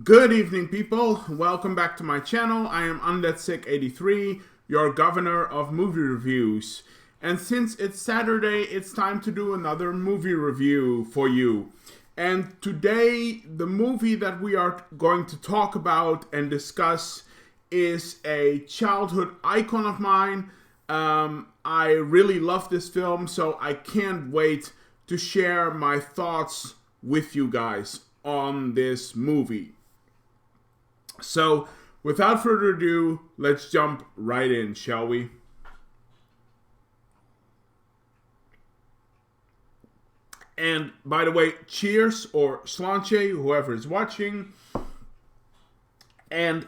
Good evening, people. Welcome back to my channel. I am Undead83, your governor of movie reviews. And since it's Saturday, it's time to do another movie review for you. And today, the movie that we are going to talk about and discuss is a childhood icon of mine. I really love this film, so I can't wait to share my thoughts with you guys on this movie. So, without further ado, let's jump right in, shall we? And by the way, cheers or sláinte, whoever is watching. And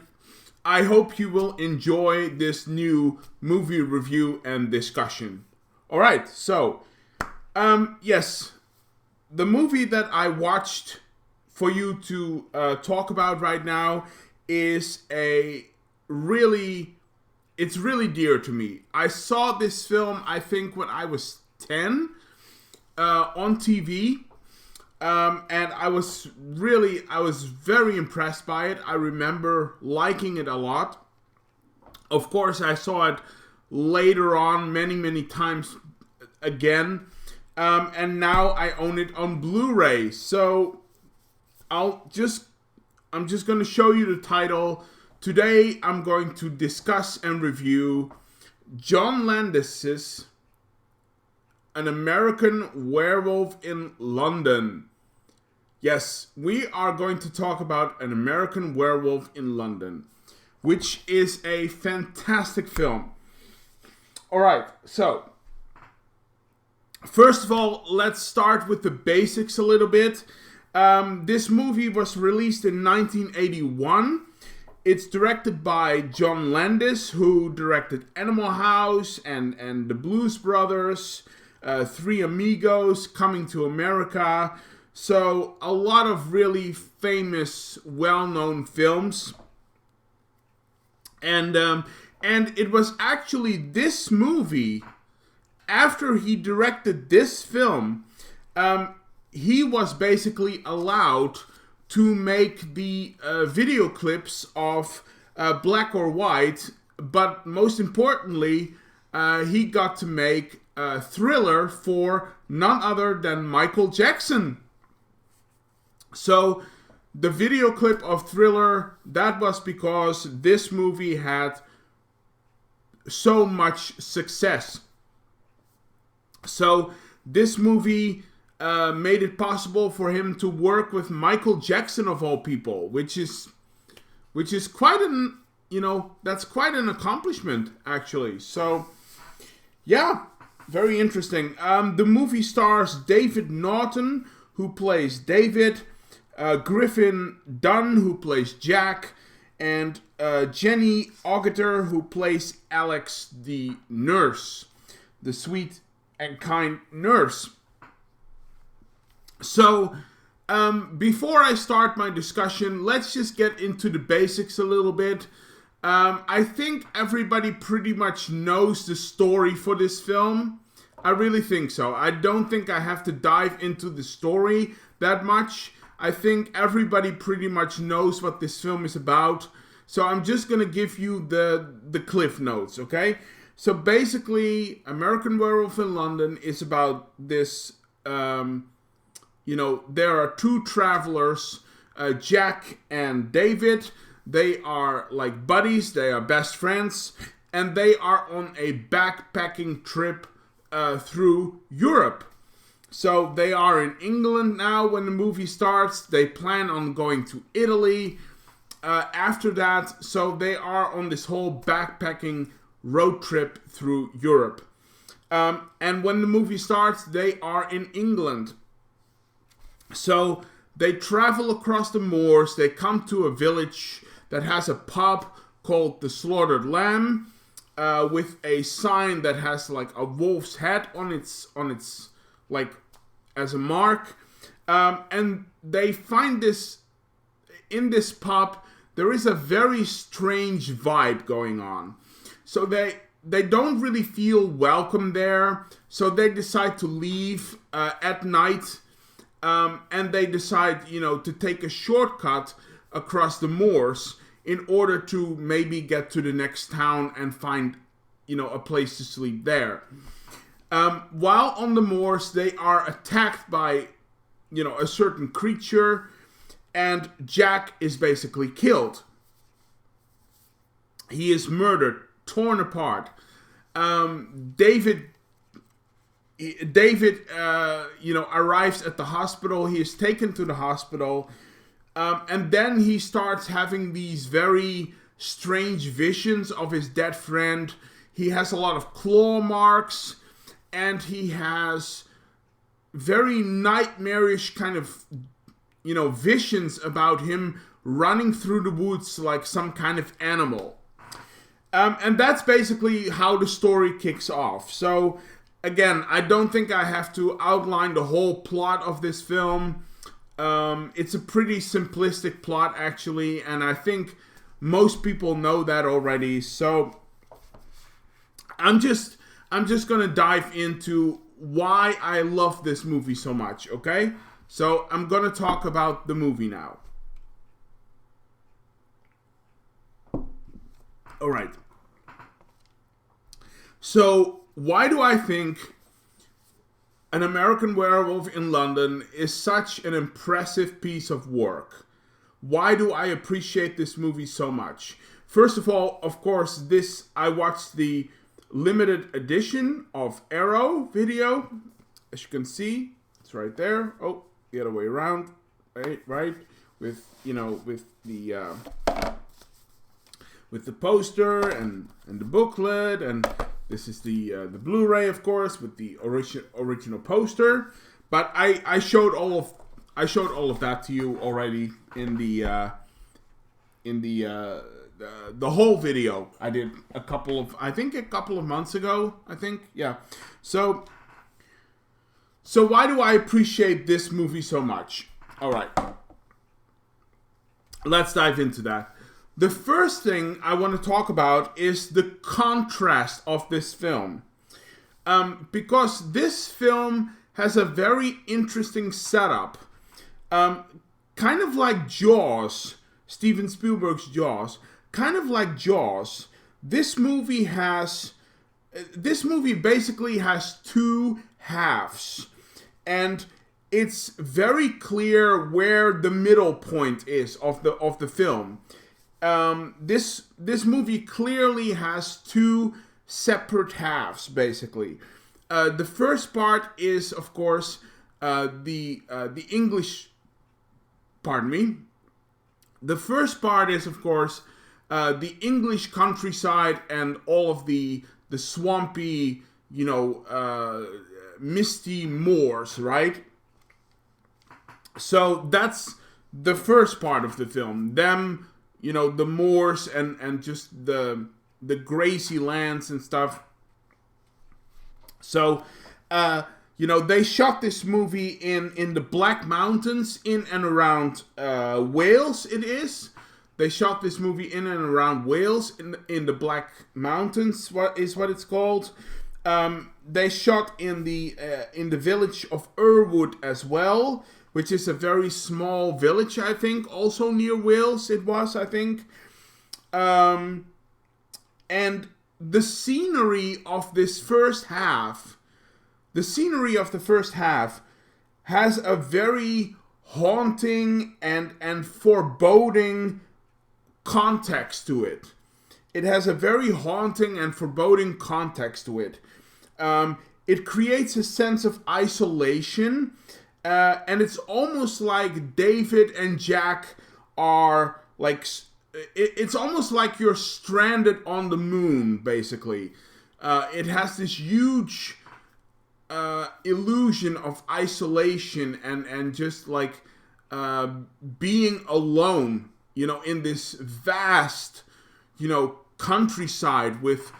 I hope you will enjoy this new movie review and discussion. Alright, so, yes, the movie that I watched for you to talk about right now is it's really dear to me. I saw this film, I think, when I was 10 on TV, and I was very impressed by it. I remember liking it a lot. Of course, I saw it later on many times again, and now I own it on Blu-ray. So I'm just going to show you the title. Today, I'm going to discuss and review John Landis's An American Werewolf in London. Yes, we are going to talk about An American Werewolf in London, which is a fantastic film. Alright, so, first of all, let's start with the basics a little bit. This movie was released in 1981. It's directed by John Landis, who directed Animal House and The Blues Brothers, Three Amigos, Coming to America. So a lot of really famous, well-known films. And it was actually this movie, after he directed this film, he was basically allowed to make the video clips of Black or White, but most importantly, he got to make Thriller for none other than Michael Jackson. So, the video clip of Thriller, that was because this movie had so much success. So, this movie made it possible for him to work with Michael Jackson of all people, which is quite an, that's quite an accomplishment, actually. So, yeah, very interesting. The movie stars David Naughton, who plays David, Griffin Dunne, who plays Jack, and Jenny Agutter, who plays Alex, the nurse, the sweet and kind nurse. So, before I start my discussion, let's just get into the basics a little bit. I think everybody pretty much knows the story for this film. I really think so. I don't think I have to dive into the story that much. I think everybody pretty much knows what this film is about. So I'm just going to give you the cliff notes, okay? So basically, American Werewolf in London is about this, there are two travelers, Jack and David. They are like buddies, they are best friends, and they are on a backpacking trip through Europe. So they are in England now when the movie starts. They plan on going to Italy after that. So they are on this whole backpacking road trip through Europe. And when the movie starts, they are in England. So they travel across the moors. They come to a village that has a pub called the Slaughtered Lamb, with a sign that has like a wolf's head on its like as a mark. And they find this in this pub. There is a very strange vibe going on. So they don't really feel welcome there. So they decide to leave at night. And they decide, to take a shortcut across the moors in order to maybe get to the next town and find, a place to sleep there. While on the moors, they are attacked by, a certain creature, and Jack is basically killed. He is murdered, torn apart. David, arrives at the hospital. He is taken to the hospital. And then he starts having these very strange visions of his dead friend. He has a lot of claw marks. And he has very nightmarish kind of, visions about him running through the woods like some kind of animal. And that's basically how the story kicks off. So, again, I don't think I have to outline the whole plot of this film. It's a pretty simplistic plot, actually, and I think most people know that already. So, I'm just gonna dive into why I love this movie so much, okay? So, I'm gonna talk about the movie now. Alright. So, why do I think An American Werewolf in London is such an impressive piece of work? Why do I appreciate this movie so much? First of all, of course, I watched the limited edition of Arrow video. As you can see, it's right there. Oh, the other way around. Right? With the poster and the booklet, and this is the Blu-ray, of course, with the original poster. But I showed all of that to you already in the whole video. I did a couple of months ago. Yeah. So why do I appreciate this movie so much? All right. Let's dive into that. The first thing I want to talk about is the contrast of this film. Because this film has a very interesting setup. Kind of like Jaws, Steven Spielberg's Jaws. Kind of like Jaws, this movie basically has two halves. And it's very clear where the middle point is of the film. This movie clearly has two separate halves, basically. The first part is, of course, the English. Pardon me. The first part is, of course, the English countryside and all of the swampy, misty moors, right? So that's the first part of the film. Them, the moors and just the grassy lands and stuff. So, they shot this movie in the Black Mountains in and around Wales, it is. They shot this movie in and around Wales in the Black Mountains, what it's called. They shot in the village of Irwood as well, which is a very small village, I think, also near Wales. It was, I think. And the scenery of this first half, has a very haunting and foreboding context to it. It has a very haunting and foreboding context to it. It creates a sense of isolation, and it's almost like David and Jack are like. It's almost like you're stranded on the moon, basically. It has this huge illusion of isolation and just like being alone, in this vast, countryside with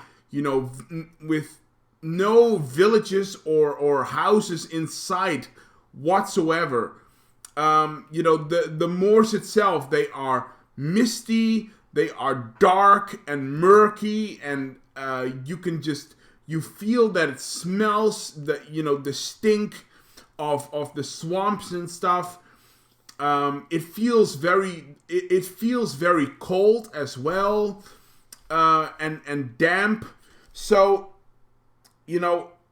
no villages or houses in sight whatsoever. The moors itself, they are misty, they are dark and murky, and you feel that it smells the stink of the swamps and stuff. It feels very cold as well, and damp. So,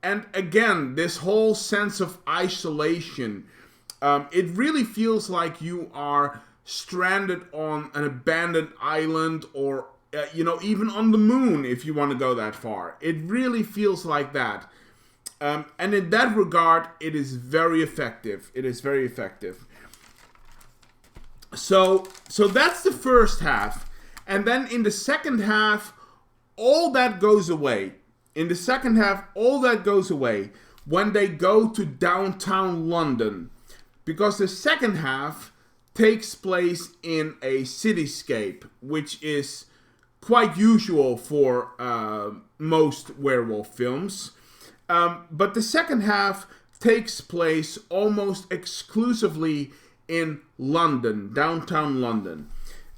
and again, this whole sense of isolation. It really feels like you are stranded on an abandoned island, or even on the moon, if you want to go that far. It really feels like that. And in that regard, it is very effective. It is very effective. So that's the first half. And then in the second half, all that goes away. In the second half, all that goes away when they go to downtown London. Because the second half takes place in a cityscape, which is quite usual for most werewolf films. But the second half takes place almost exclusively in London, downtown London.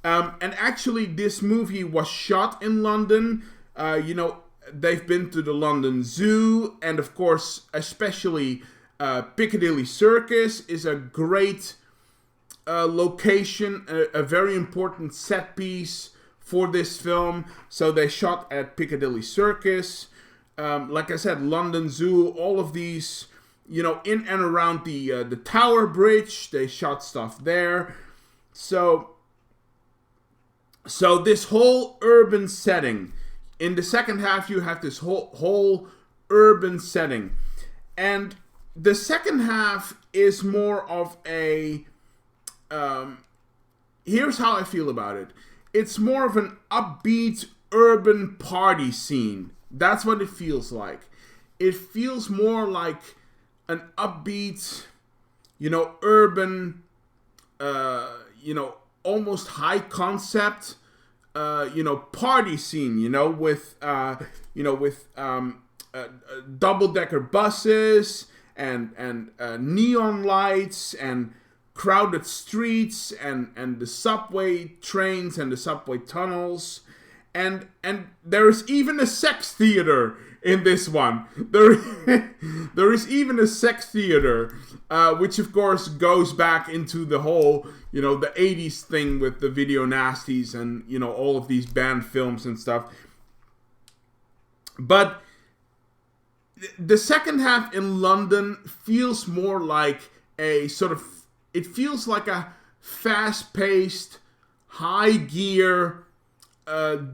And actually, this movie was shot in London. They've been to the London Zoo, and of course, especially Piccadilly Circus is a great location, a very important set piece for this film. So they shot at Piccadilly Circus. Like I said, London Zoo, all of these, in and around the Tower Bridge, they shot stuff there. So this whole urban setting, in the second half, you have this whole urban setting. And the second half is more of a, here's how I feel about it. It's more of an upbeat urban party scene. That's what it feels like. It feels more like an upbeat, urban, almost high concept, party scene, with double-decker buses and neon lights and crowded streets and the subway trains and the subway tunnels. And there is even a sex theater in this one. There is even a sex theater, which of course goes back into the whole, the 80s thing with the video nasties and, all of these banned films and stuff. But the second half in London feels more like it feels like a fast-paced, high-gear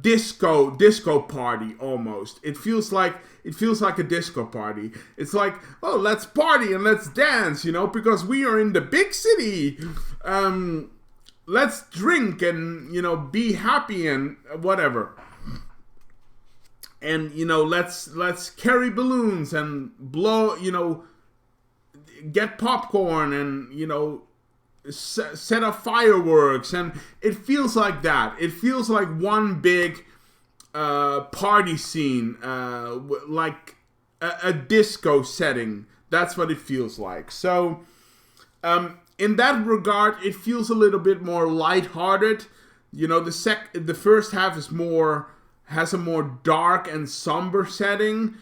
disco party almost. It feels like a disco party. It's like, oh, let's party and let's dance, because we are in the big city. Let's drink and be happy and whatever. And let's carry balloons and blow, get popcorn and set up fireworks, and it feels like that. It feels like one big party scene, like a disco setting. That's what it feels like. So in that regard, it feels a little bit more lighthearted. The first half has a more dark and somber setting.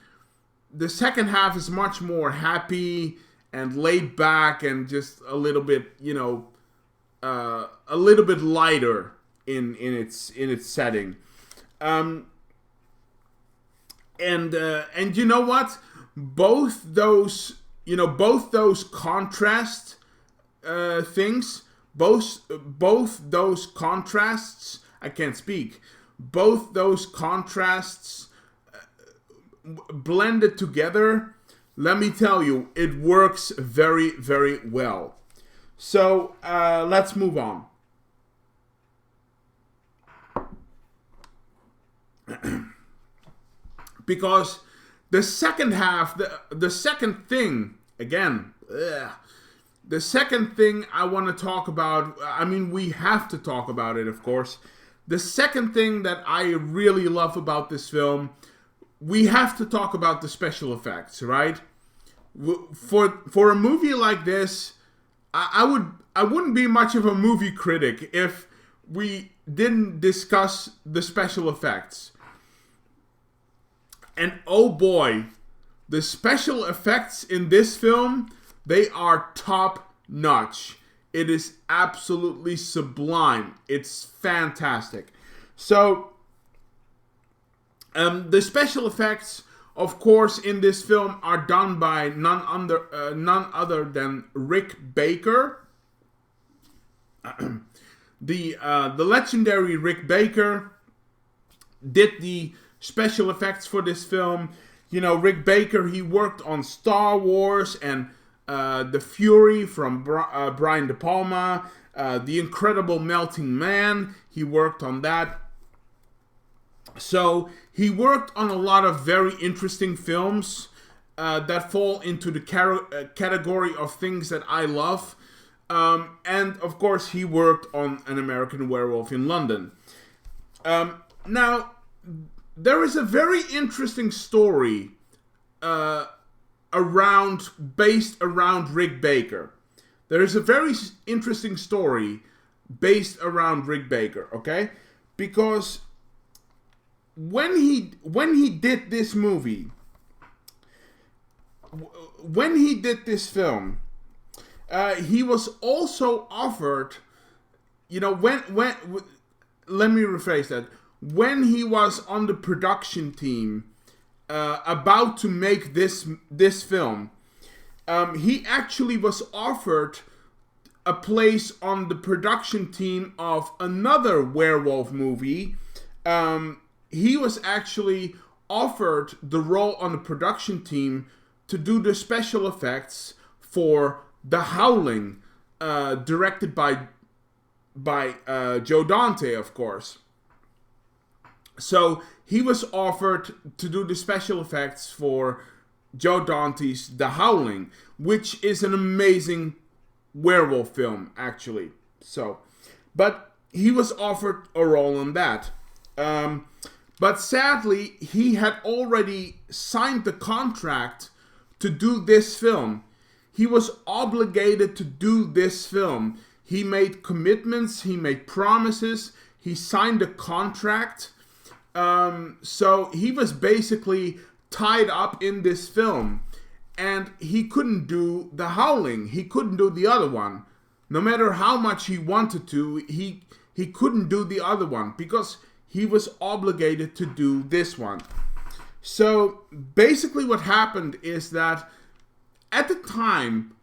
The second half is much more happy and laid back and just a little bit, a little bit lighter in its setting. And you know what? Both those contrast things, both those contrasts, I can't speak. Both those contrasts blended together, let me tell you, it works very, very well. So, let's move on. Because the second half, the second thing, again, the second thing I want to talk about, we have to talk about it, of course. The second thing that I really love about this film, we have to talk about the special effects, right? For a movie like this, I wouldn't be much of a movie critic if we didn't discuss the special effects. And oh boy, the special effects in this film, they are top notch. It is absolutely sublime. It's fantastic. So, the special effects, of course, in this film are done by none other than Rick Baker. The legendary Rick Baker did the special effects for this film. You know, Rick Baker, he worked on Star Wars and The Fury from Brian De Palma, The Incredible Melting Man. He worked on that. So he worked on a lot of very interesting films that fall into the category of things that I love. And of course, he worked on An American Werewolf in London. Now, there is a very interesting story based around Rick Baker. There is a very interesting story based around Rick Baker, okay? Because when he did this movie, when he did this film, he was also offered, you know, let me rephrase that. When he was on the production team, about to make this film, he actually was offered a place on the production team of another werewolf movie. He was actually offered the role on the production team to do the special effects for The Howling, directed by Joe Dante, of course. So he was offered to do the special effects for Joe Dante's The Howling, which is an amazing werewolf film, actually. So, but he was offered a role in that. But sadly, he had already signed the contract to do this film. He was obligated to do this film. He made commitments, he made promises, he signed a contract. So he was basically tied up in this film. And he couldn't do The Howling. He couldn't do the other one. No matter how much he wanted to, he couldn't do the other one because he was obligated to do this one. So basically what happened is that at the time,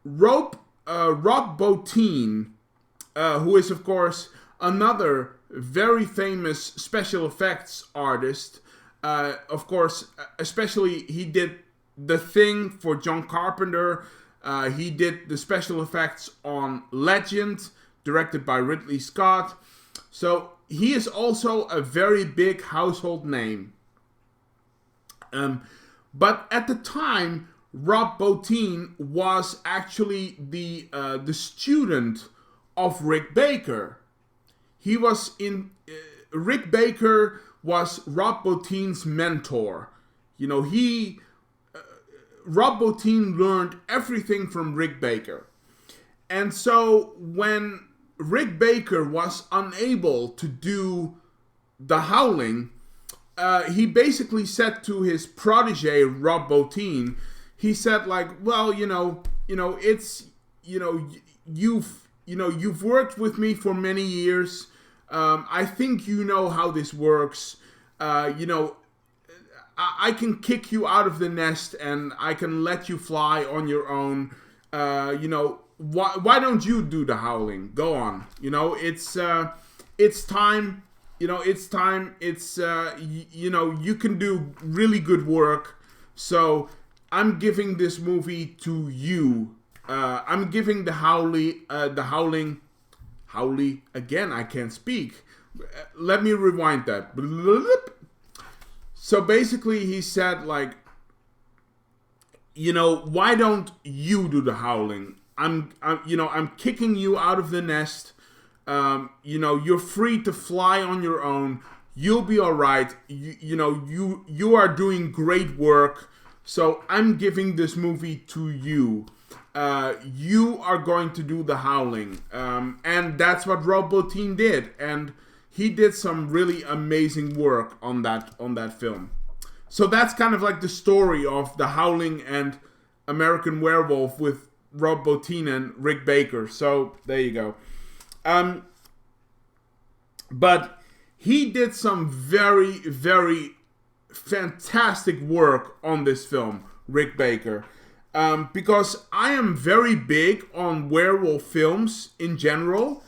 Rob Bottin, who is of course another very famous special effects artist, of course, especially he did The Thing for John Carpenter. He did the special effects on Legend, directed by Ridley Scott. So he is also a very big household name. But at the time, Rob Bottin was actually the student of Rick Baker. He was Rick Baker was Rob Bottin's mentor. You know, Rob Bottin learned everything from Rick Baker. And so when Rick Baker was unable to do The Howling, he basically said to his protege, Rob Bottin, he said like, well, it's, you've worked with me for many years. I think you know how this works. I can kick you out of the nest and I can let you fly on your own. Why don't you do The Howling? Go on. It's time. It's time. You can do really good work. So I'm giving this movie to you. I'm giving The Howling. Again, I can't speak. Let me rewind that. So basically he said like, why don't you do The Howling? I'm kicking you out of the nest. You're free to fly on your own. You'll be all right. You are doing great work. So I'm giving this movie to you. You are going to do The Howling. And that's what Rob Bottin did. And he did some really amazing work on that film. So that's kind of like the story of The Howling and American Werewolf with Rob Bottin and Rick Baker. So there you go. But he did some very, very fantastic work on this film, Rick Baker. Because I am very big on werewolf films in general.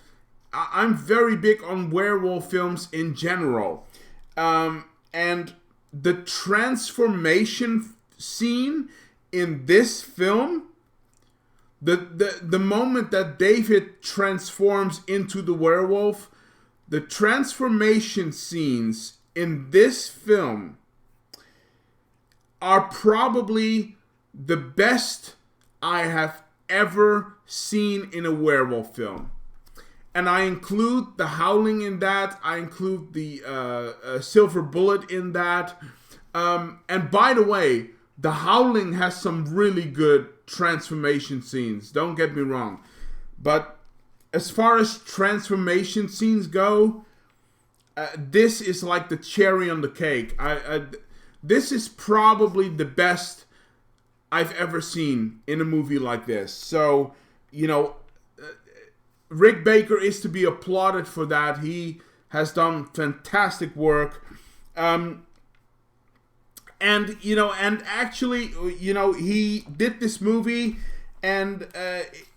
I'm very big on werewolf films in general. And the transformation scene in this film, the moment that David transforms into the werewolf, the transformation scenes in this film are probably the best I have ever seen in a werewolf film. And I include the Howling in that. I include the Silver Bullet in that. And by the way, the Howling has some really good transformation scenes. Don't get me wrong. But as far as transformation scenes go, this is like the cherry on the cake. This is probably the best I've ever seen in a movie like this. So, you know, Rick Baker is to be applauded for that. He has done fantastic work. And, you know, and actually, you know, he did this movie and,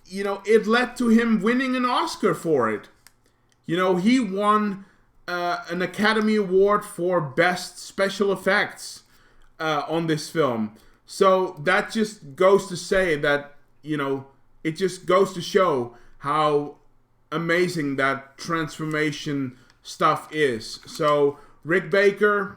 you know, it led to him winning an Oscar for it. You know, he won an Academy Award for Best Special Effects on this film. So that just goes to say that, you know, it just goes to show how amazing that transformation stuff is. So, Rick Baker,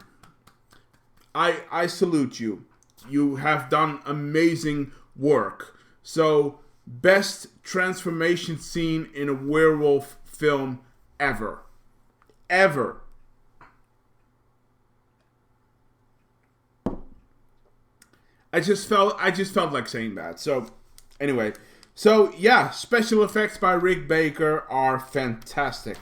I salute you. You have done amazing work. So, best transformation scene in a werewolf film ever. Ever. I just felt like saying that. So, anyway. So, yeah, special effects by Rick Baker are fantastic.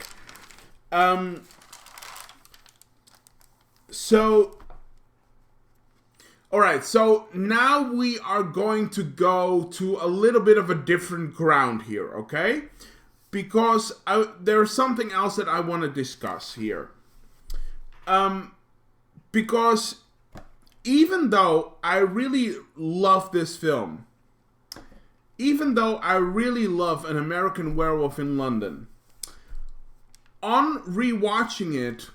Alright, so now we are going to go to a little bit of a different ground here, okay? Because there's something else that I want to discuss here. Because even though I really love this film, even though I really love An American Werewolf in London, on rewatching it,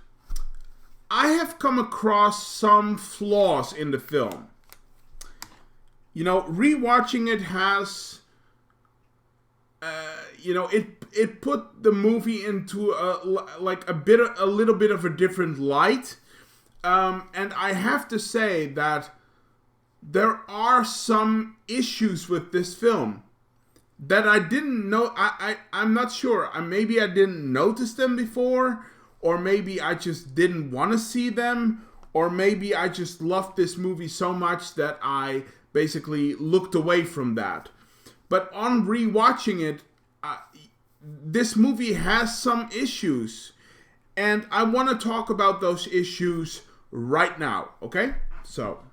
I have come across some flaws in the film. You know, rewatching it has, you know, it put the movie into a little bit of a different light, and I have to say that there are some issues with this film that I didn't know. I'm not sure. Maybe I didn't notice them before, or maybe I just didn't want to see them, or maybe I just loved this movie so much that I basically looked away from that. But on rewatching it, this movie has some issues, and I want to talk about those issues right now, okay? So,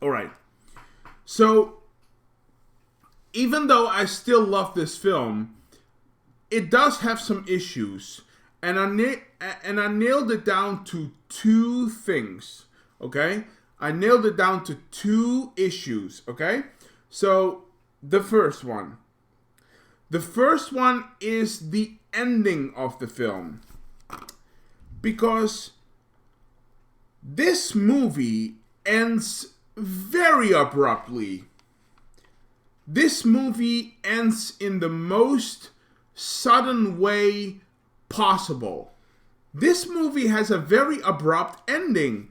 alright, so even though I still love this film, it does have some issues, and I nailed it down to two things, okay? I nailed it down to two issues, okay? So, the first one is the ending of the film, because this movie ends very abruptly. This movie ends in the most sudden way possible. This movie has a very abrupt ending.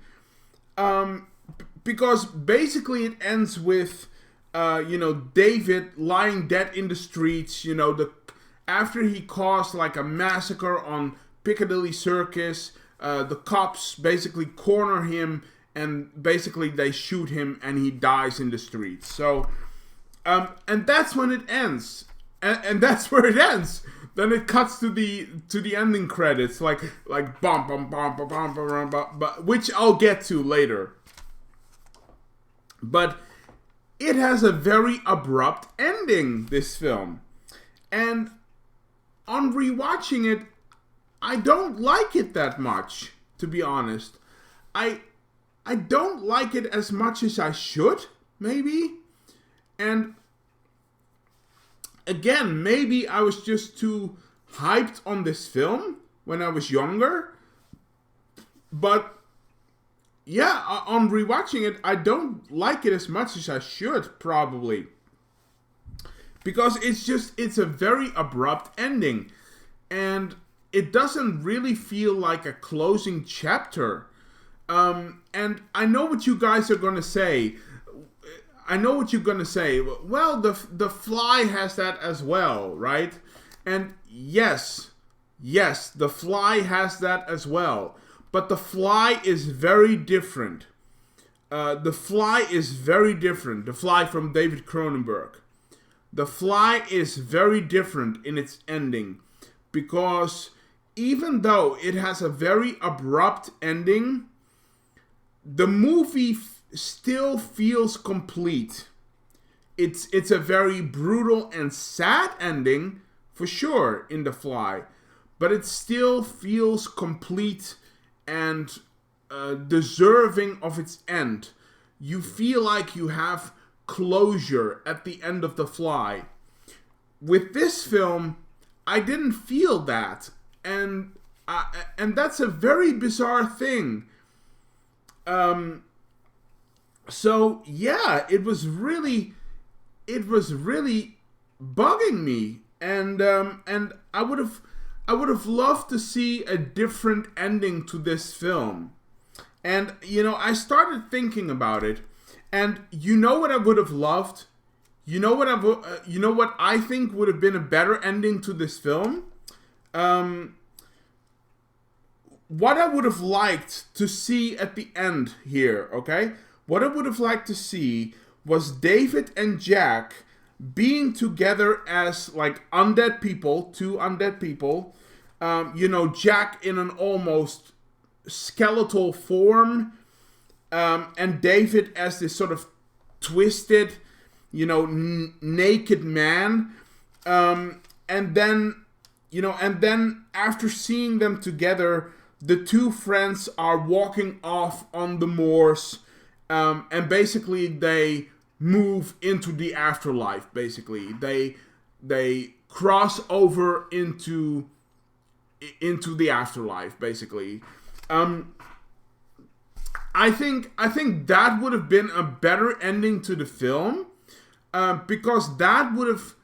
Because basically it ends with, you know, David lying dead in the streets, you know, after he caused like a massacre on Piccadilly Circus, the cops basically corner him and basically they shoot him and he dies in the streets. So, and that's when it ends. And that's where it ends. then it cuts to the ending credits, like bum bum bum bum bum bum bum, which I'll get to later. But it has a very abrupt ending, this film, and on rewatching it, I don't like it that much, to be honest. I don't like it as much as I should, maybe. And again, maybe I was just too hyped on this film when I was younger. But yeah, on rewatching it, I don't like it as much as I should, probably. Because it's a very abrupt ending. And it doesn't really feel like a closing chapter. And I know what you guys are going to say. Well, the Fly has that as well, right? And yes, the Fly has that as well. But the Fly is very different. The Fly is very different. The Fly from David Cronenberg. The Fly is very different in its ending. Because even though it has a very abrupt ending, the movie still feels complete. It's a very brutal and sad ending, for sure, in The Fly. But it still feels complete and deserving of its end. You feel like you have closure at the end of The Fly. With this film, I didn't feel that. And that's a very bizarre thing. So yeah, it was really bugging me, and I would have loved to see a different ending to this film. And I started thinking about it, and you know what I would have loved? You know what I think would have been a better ending to this film? What I would have liked to see at the end here, okay? What I would have liked to see was David and Jack being together as like undead people, two undead people. Jack in an almost skeletal form, and David as this sort of twisted, naked man. And then after seeing them together, the two friends are walking off on the moors. And basically they move into the afterlife, basically. They cross over into the afterlife, basically. I think that would have been a better ending to the film, because that would have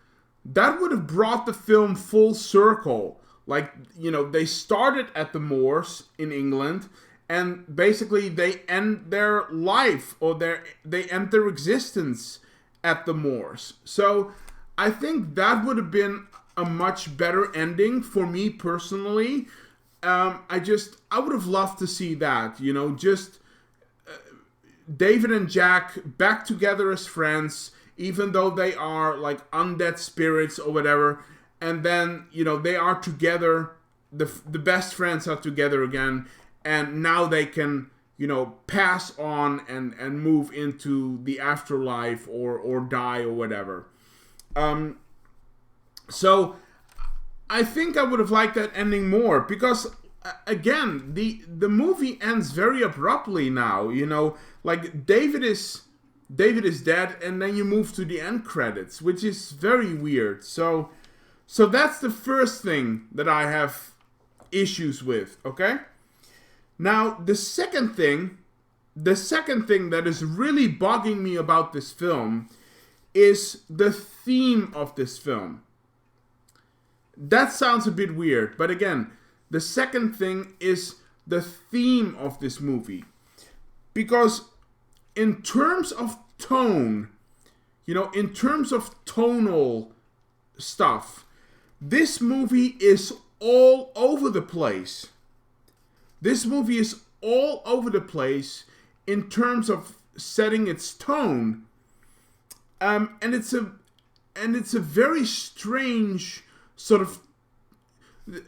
brought the film full circle. Like, they started at the moors in England, and basically they end their life, or they end their existence at the moors. So I think that would have been a much better ending for me personally. I would have loved to see that, David and Jack back together as friends, even though they are like undead spirits or whatever. And then, they are together, the best friends are together again. And now they can, pass on and move into the afterlife or die or whatever. So I think I would have liked that ending more, because again, the movie ends very abruptly now. Like David is dead, and then you move to the end credits, which is very weird. So that's the first thing that I have issues with. Okay. Now, the second thing that is really bugging me about this film is the theme of this film. That sounds a bit weird, but again, the second thing is the theme of this movie. Because in terms of tone, in terms of tonal stuff, this movie is all over the place. This movie is all over the place in terms of setting its tone, and it's a very strange sort of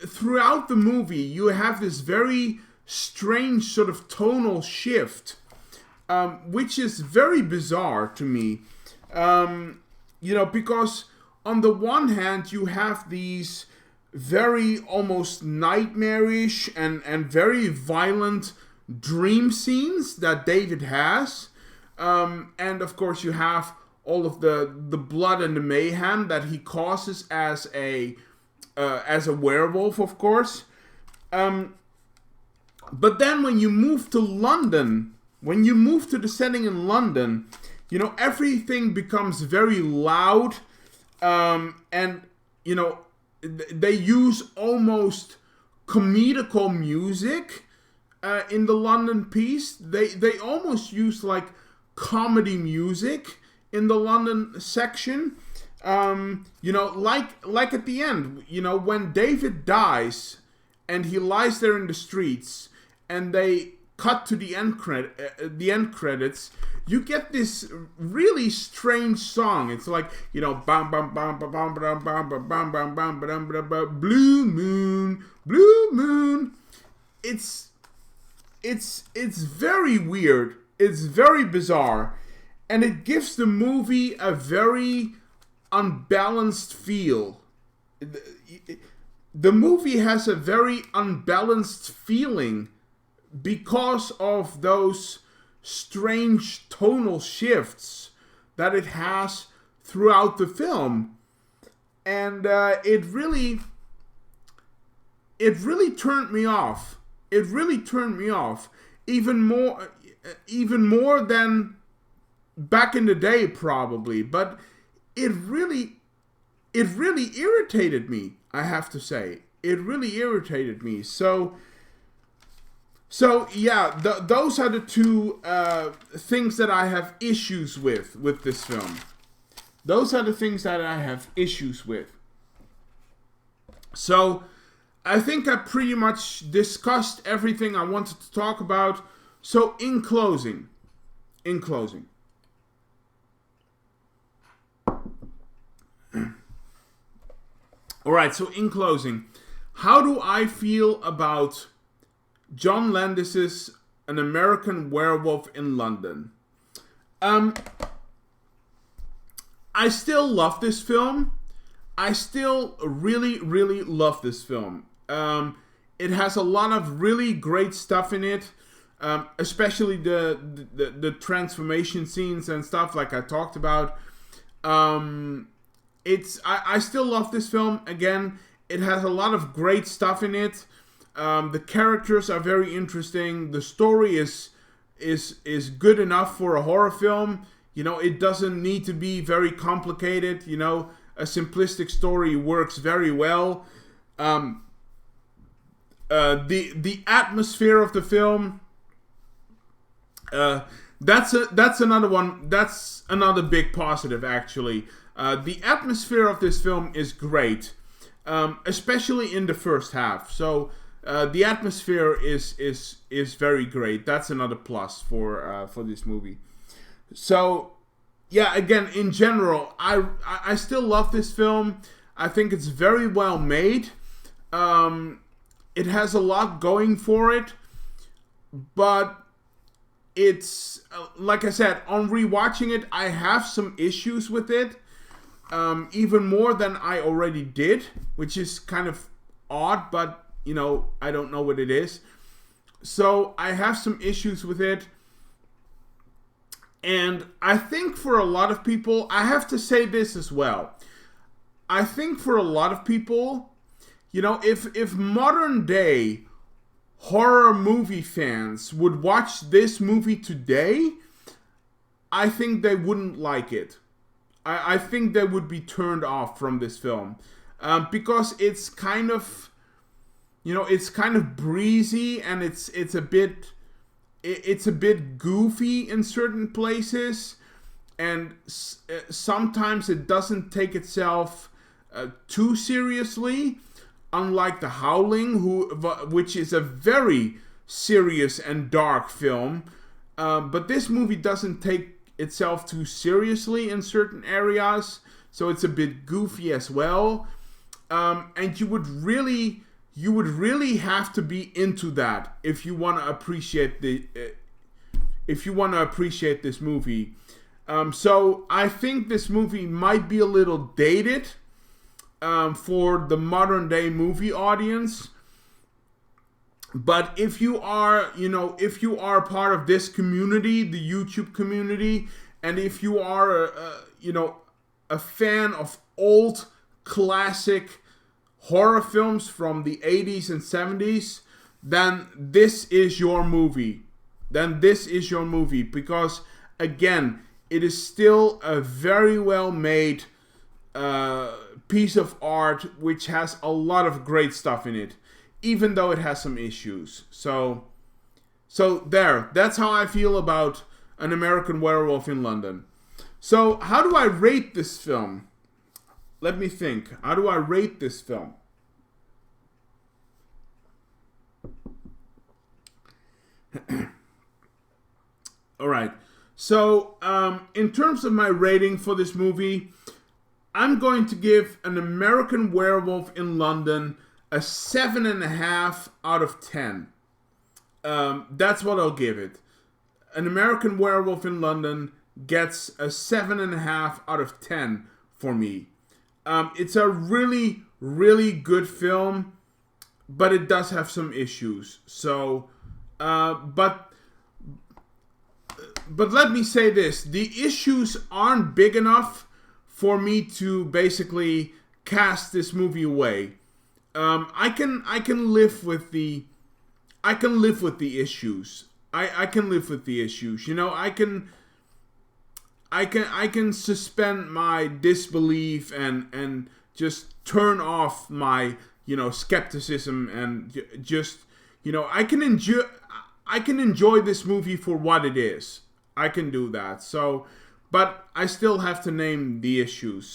throughout the movie, you have this very strange sort of tonal shift, which is very bizarre to me. Because on the one hand, you have these very almost nightmarish and very violent dream scenes that David has. And of course, you have all of the blood and the mayhem that he causes as a werewolf, of course. But then when you move to London, when you move to the setting in London, everything becomes very loud, and they use almost comedical music in the London piece. They almost use like comedy music in the London section. Like at the end, when David dies and he lies there in the streets, and they cut to the end credits, you get this really strange song. It's like, bam bam bam bam bam bam bam bam bam bam bam bam, blue moon, blue moon. It's very weird. It's very bizarre, and it gives the movie a very unbalanced feel. The movie has a very unbalanced feeling because of those strange tonal shifts that it has throughout the film. And it really turned me off. It really turned me off. Even more than back in the day, probably. But it really irritated me, I have to say. It really irritated me. So yeah, those are the two things that I have issues with this film. Those are the things that I have issues with. So I think I pretty much discussed everything I wanted to talk about. So in closing. Alright, so in closing, how do I feel about John Landis's An American Werewolf in London? I still love this film. I still really, really love this film. It has a lot of really great stuff in it, especially the transformation scenes and stuff like I talked about. I still love this film. Again, it has a lot of great stuff in it. The characters are very interesting. The story is good enough for a horror film. It doesn't need to be very complicated. A simplistic story works very well. The atmosphere of the film, that's another one. That's another big positive, actually. The atmosphere of this film is great, especially in the first half. So the atmosphere is very great. That's another plus for this movie. So yeah, again, in general, I still love this film. I think it's very well made. It has a lot going for it, but it's like I said, on rewatching it, I have some issues with it. Even more than I already did, which is kind of odd, but I don't know what it is. So I have some issues with it. And I think for a lot of people, I have to say this as well. I think for a lot of people, if modern day horror movie fans would watch this movie today, I think they wouldn't like it. I think they would be turned off from this film. Because it's kind of, it's kind of breezy, and it's a bit goofy in certain places, and sometimes it doesn't take itself too seriously, unlike The Howling, which is a very serious and dark film. But this movie doesn't take itself too seriously in certain areas, so it's a bit goofy as well. And you would really you would really have to be into that if you want to appreciate this movie. So I think this movie might be a little dated for the modern day movie audience. But if you are, if you are part of this community, the YouTube community, and if you are, a fan of old classic horror films from the 80s and 70s, then this is your movie. Because, again, it is still a very well made piece of art which has a lot of great stuff in it, even though it has some issues. So there, that's how I feel about An American Werewolf in London. So how do I rate this film? Let me think. How do I rate this film? All right. So in terms of my rating for this movie, I'm going to give An American Werewolf in London a 7.5 out of 10. That's what I'll give it. An American Werewolf in London gets a 7.5 out of 10 for me. It's a really, really good film, but it does have some issues. So, but let me say this: the issues aren't big enough for me to basically cast this movie away. I can live with the issues. I can live with the issues. I can suspend my disbelief and just turn off my skepticism and just I can enjoy this movie for what it is. I can do that. So, but I still have to name the issues.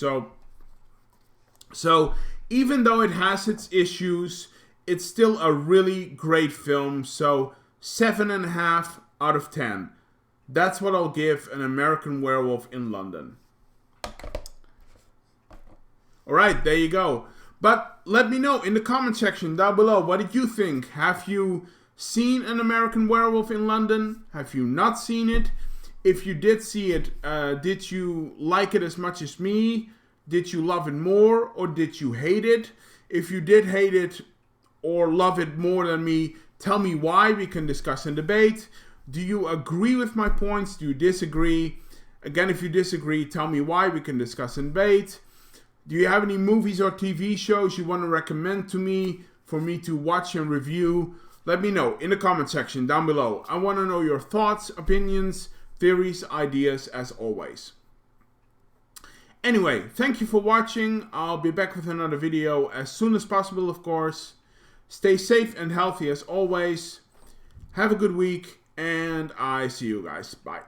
So even though it has its issues, it's still a really great film. So 7.5 out of 10. That's what I'll give An American Werewolf in London. Alright, there you go. But let me know in the comment section down below, what did you think? Have you seen An American Werewolf in London? Have you not seen it? If you did see it, did you like it as much as me? Did you love it more, or did you hate it? If you did hate it or love it more than me, tell me why. We can discuss and debate. Do you agree with my points? Do you disagree? Again, if you disagree, tell me why. We can discuss and debate. Do you have any movies or TV shows you want to recommend to me for me to watch and review? Let me know in the comment section down below. I want to know your thoughts, opinions, theories, ideas, as always. Anyway, thank you for watching. I'll be back with another video as soon as possible, of course. Stay safe and healthy as always. Have a good week, and I see you guys. Bye.